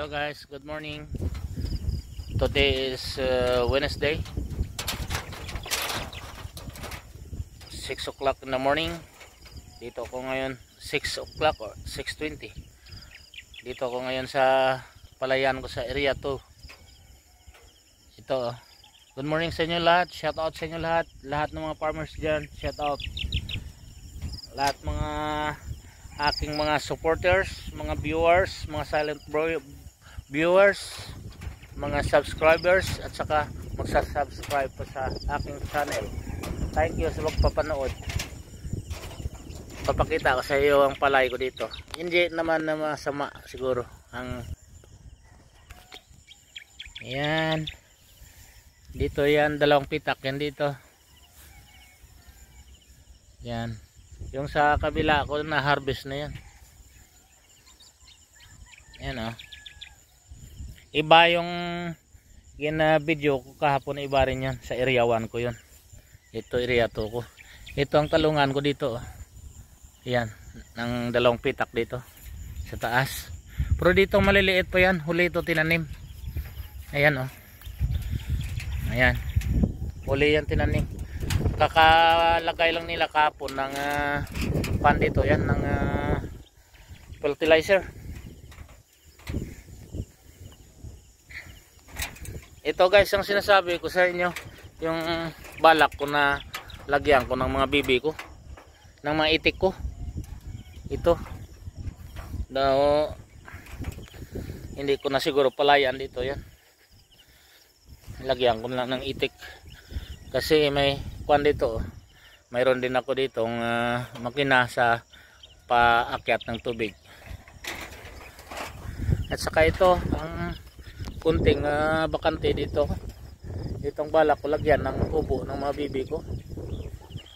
Hello guys, good morning. Today is Wednesday, 6 o'clock in the morning. Dito ako ngayon 6 o'clock or 6:20. Dito ako ngayon sa palayan ko sa area 2. Ito, good morning sa inyo lahat. Shout out sa inyo lahat. Lahat ng mga farmers dyan, shout out. Lahat mga aking mga supporters, mga viewers, mga silent viewers, mga subscribers, at saka magsasubscribe pa sa aking channel. Thank you sa pagpapanood. Papakita ko sa iyo ang palay ko dito. Hindi naman na masama siguro ang yan dito, yan dalawang pitak yan dito. Yan yung sa kabila ko na harvest na yan. Yan o. Iba yung video ko kahapon, iba rin yan. Sa area 1 ko yun. Ito area 2 ko. Ito ang talungan ko dito. Yan. Ng dalawang pitak dito. Sa taas. Pero dito maliliit pa yan. Huli ito tinanim. Ayan o. Ayan. Huli yan tinanim. Kakalagay lang nila kahapon ng pan dito. Yan. Ng fertilizer. Ito guys, ang sinasabi ko sa inyo, yung balak ko na lagyan ko ng mga bibi ko, ng mga itik ko. Ito daw, hindi ko na siguro palayan dito. Yan, lagyan ko lang ng itik kasi may kwan dito. Mayroon din ako ditong makina sa paakyat ng tubig. At saka ito ang kunting bakante dito. Itong balak ko lagyan ng ubo ng mga bibi ko.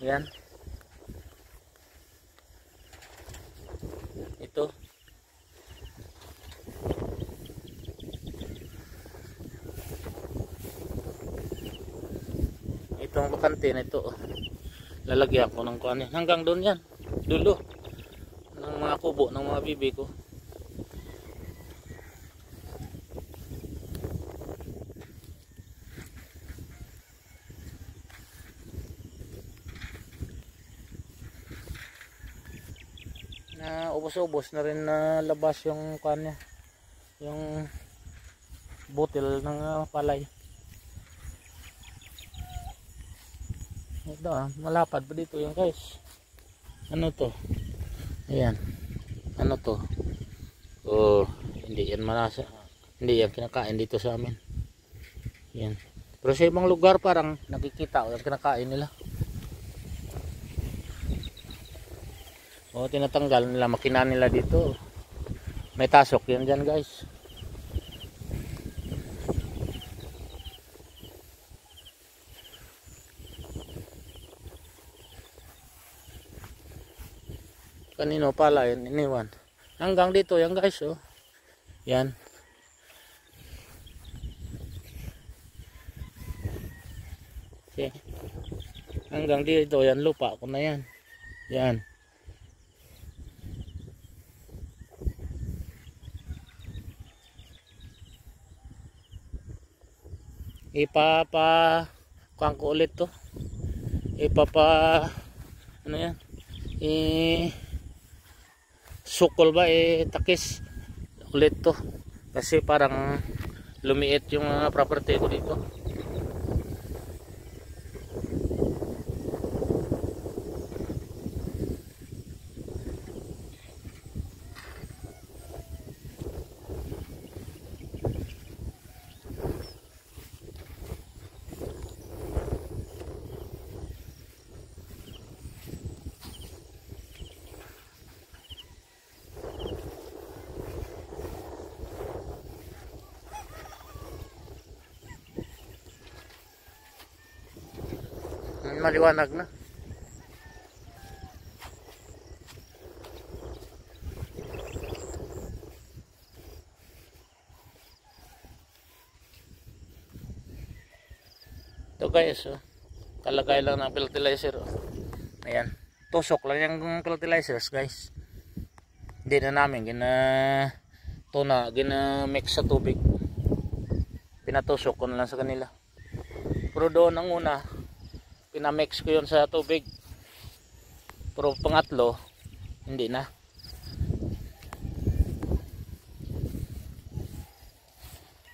Yan. Ito. Itong bakante na ito. Lalagyan ko ng kuan. Hanggang doon yan. Dulo. Ng mga kubo ng mga bibi ko. Ubos-ubos na rin na labas yung kanya, yung butil ng palay. Ito malapad pa dito yan guys. Ano to? Ayan. Ano to? Oh, hindi yan malasa. Hindi yan kinakain dito sa amin. Yan. Pero sa ibang lugar parang nakikita o kinakain nila. O, tinatanggal nila, makina nila dito. May tasok yan dyan guys. Kanino pala yan iniwan. Hanggang dito yan guys. Oh. Yan. Okay. Hanggang dito yan, lupa ko na yan. Yan. Kuhaan ko ulit to. Ano yan? Sukol ba? Takis ulit to. Kasi parang lumiit yung property ko dito. Maliwanag na. Ito guys, oh. Kalagay lang ng fertilizer. Oh. Ayan. Tusok lang yung fertilizers guys. Hindi na namin Ito na ginamix sa tubig. Pinatusok ko na lang sa kanila. Pero doon ang una, pinamix ko yun sa tubig. Pero pangatlo, hindi na.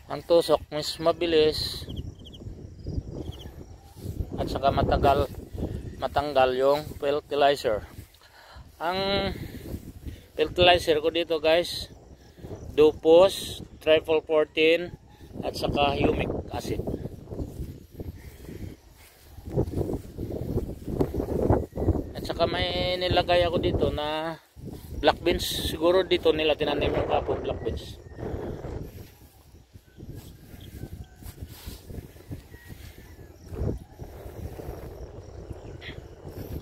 Ang tusok mas mabilis at saka matanggal yung fertilizer. Ang fertilizer ko dito guys, Dupos, Triple 14 at saka humic acid. At saka may nilagay ako dito na black beans. Siguro dito nila tinanim yung kapon black beans.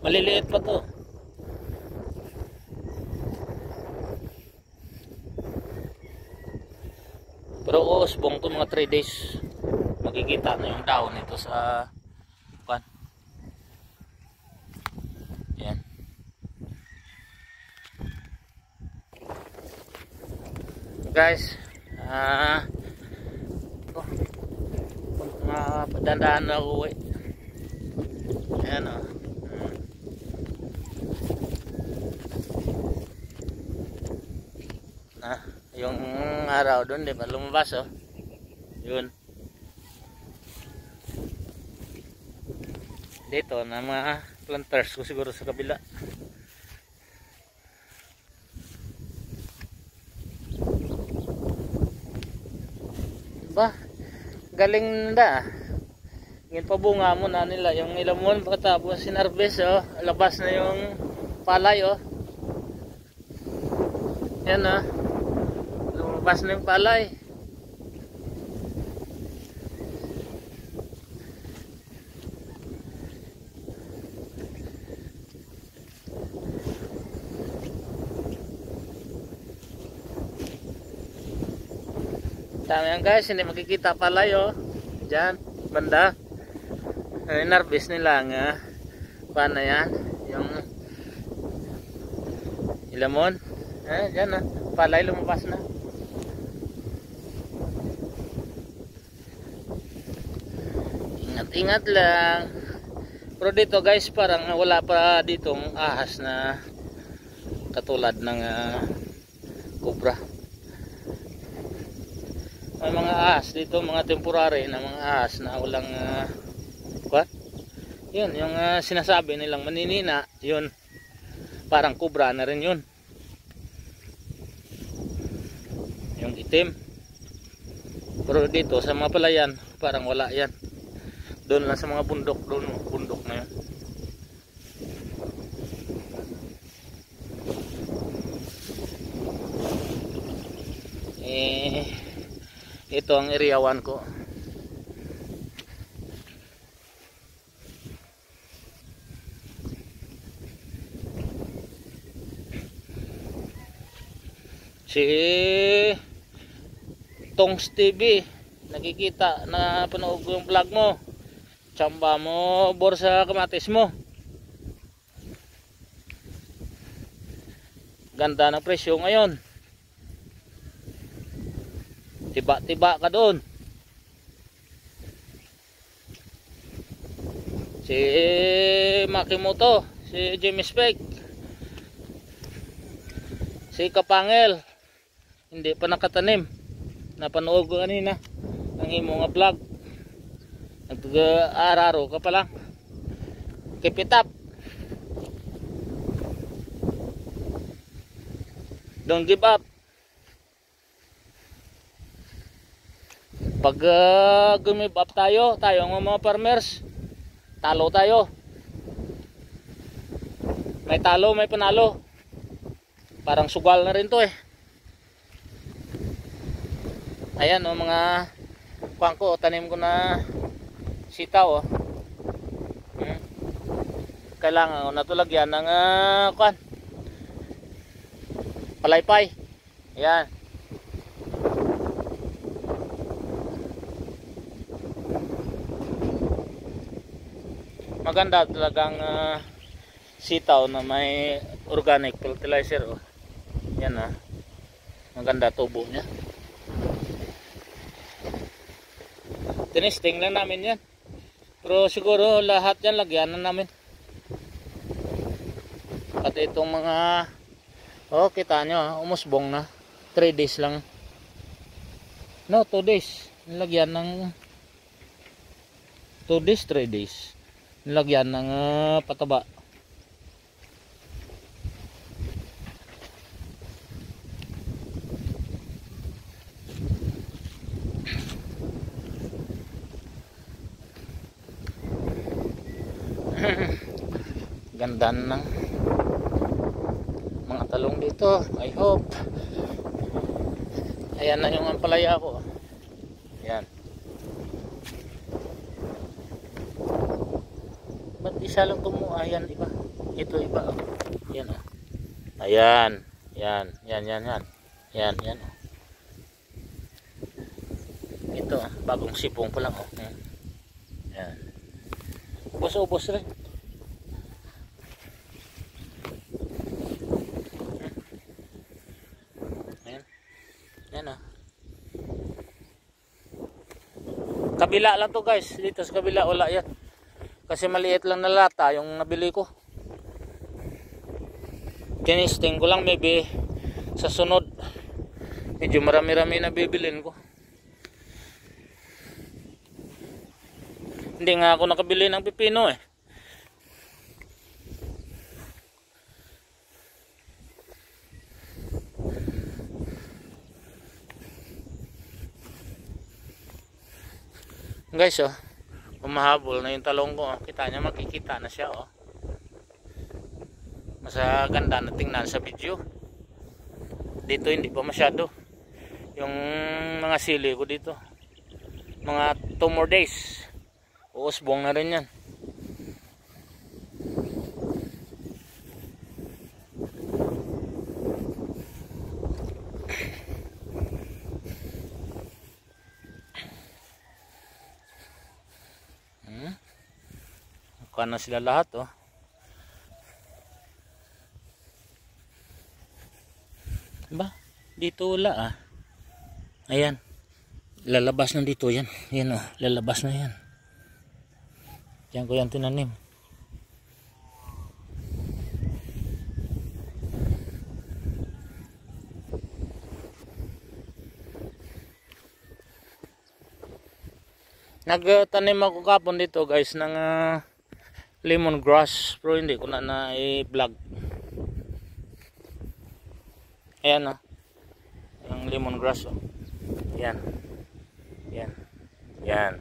Maliliit pa to. Pero uusbong to mga 3 days. Makikita na yung daon nito sa pan. Yan. Guys, padandaan na ako Ayan o. Yung araw doon, di ba lumabas oh. Yun. Dito na mga planters ko siguro sa kabila. Ba, galing na. Ngayon pabunga mo na nila yung ilamon pagkatapos sinarbes oh. Labas na yung palay oh. Yan oh. Lumabas na yung palay. Dami yan guys, hindi makikita palay oh. Diyan, banda. Narbis nila nga. Paano yan? Yung ilamon. Diyan na. Palay lumabas na. Ingat-ingat lang. Pero dito guys, parang wala pa ditong ahas na katulad ng cobra. May mga ahas dito, mga temporary na mga ahas na walang yun, yung sinasabi nilang maninina, yun parang cobra na rin yun, yung itim. Pero dito sa mga palayan parang wala yan. Doon lang sa mga bundok, doon bundok na yun. Ito ang area 1 ko. Si Tongs TV, nakikita na panood ko yung vlog mo. Tsamba mo, borsa kamatis mo. Ganda ng presyo ngayon. Tiba-tiba ka doon. Si Makimoto, si Jimmy Spec, si Kapangel, hindi pa nakatanim. Napanood ko kanina ang imo nga vlog. Nag-araro ka pa lang. Keep it up. Don't give up. Pag give up tayo ang mga farmers, talo tayo. May talo, may panalo. Parang sugal na rin to eh. Ayan o, mga kuwan ko, tanim ko na sitaw o. Kailangan ko natulagyan ng kuwan, palaypay. Ayan. Maganda talagang sitaw na may organic fertilizer oh. Yan Maganda tubo niya. Tinesting lang namin yan. Pero siguro lahat yan lagyanan namin. Pati itong mga, oh kita nyo, umusbong na. 3 days lang. No, 2 days. Nilagyan ng 2 days, 3 days. Nilagyan ng pataba. Ganda ng mga talong dito. I hope. Ayan na yung ampalaya ko. Ayan. Ba't isa lang tumuha? Ayan iba. Ito iba. Ayan o. Ayan. Yan. Yan. Yan. Yan. Yan. Yan. Ito bagong sipong ko lang o. Ayan. Ubos-ubos rin. Yan ah. Kabila lang to guys. Dito sa kabila wala yan. Kasi maliit lang na lata yung nabili ko. Tinisting ko lang maybe sa sunod. Medyo marami-rami na bibilin ko. Hindi nga ako nakabili ng pipino eh. Guys oh, umahabol na yung talong ko oh. Kita nyo, makikita na siya oh. Mas ganda na tingnan sa video. Dito hindi pa masyado yung mga sili ko dito. Mga 2 more days uusbong na rin yan. Kuha na sila lahat oh. Ba? Dito wala ah. Ayan. Lalabas na dito yan. Yan oh. Lalabas na yan. Diyan ko yan tinanim. Nagtanim ako kapon dito guys ng lemongrass pero hindi ko na i-vlog. Ayan oh. Yung lemongrass oh. Yan. Yan. Yan.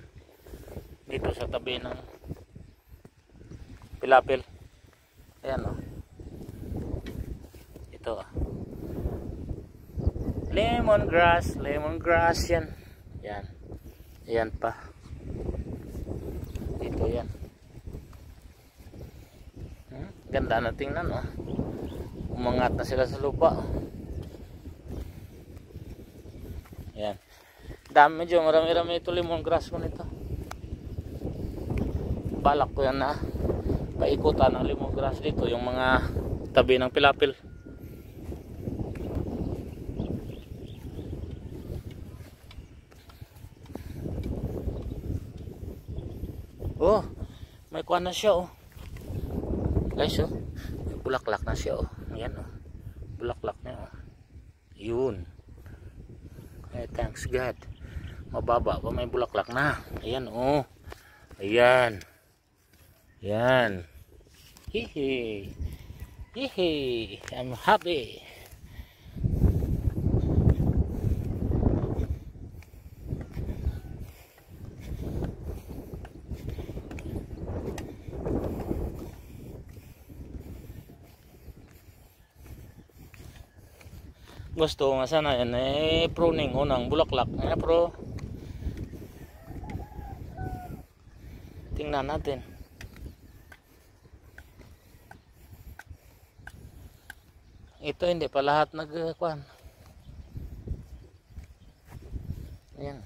Dito sa tabi ng pilapil. Ayan oh. Ito oh. Lemongrass, lemongrass yan. Yan. Ayan pa. Dito yan. Ganda na tingnan oh. Umangat na sila sa lupa. Ayan. Dami medyo marami-rami ito lemongrass ko nito. Balak ko yan na paikutan ng lemongrass dito yung mga tabi ng pilapil. Oh, may kuha na siya oh. Guys oh, may bulaklak na siya oh. Ayan oh. Bulaklak niya oh. Yun. Eh, thanks God. Mababa pa may bulaklak na. Ayan oh. Ayan. Yan. Hihi. Hihi. I'm happy. Gusto nga sana yan pruning unang bulaklak pero tingnan natin. Ito hindi pa lahat nagkuhan. Ayan.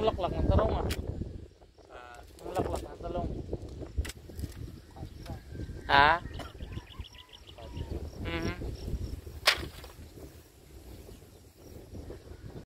Mulaklak ng talong ah. Mulaklak ng talong. Ha?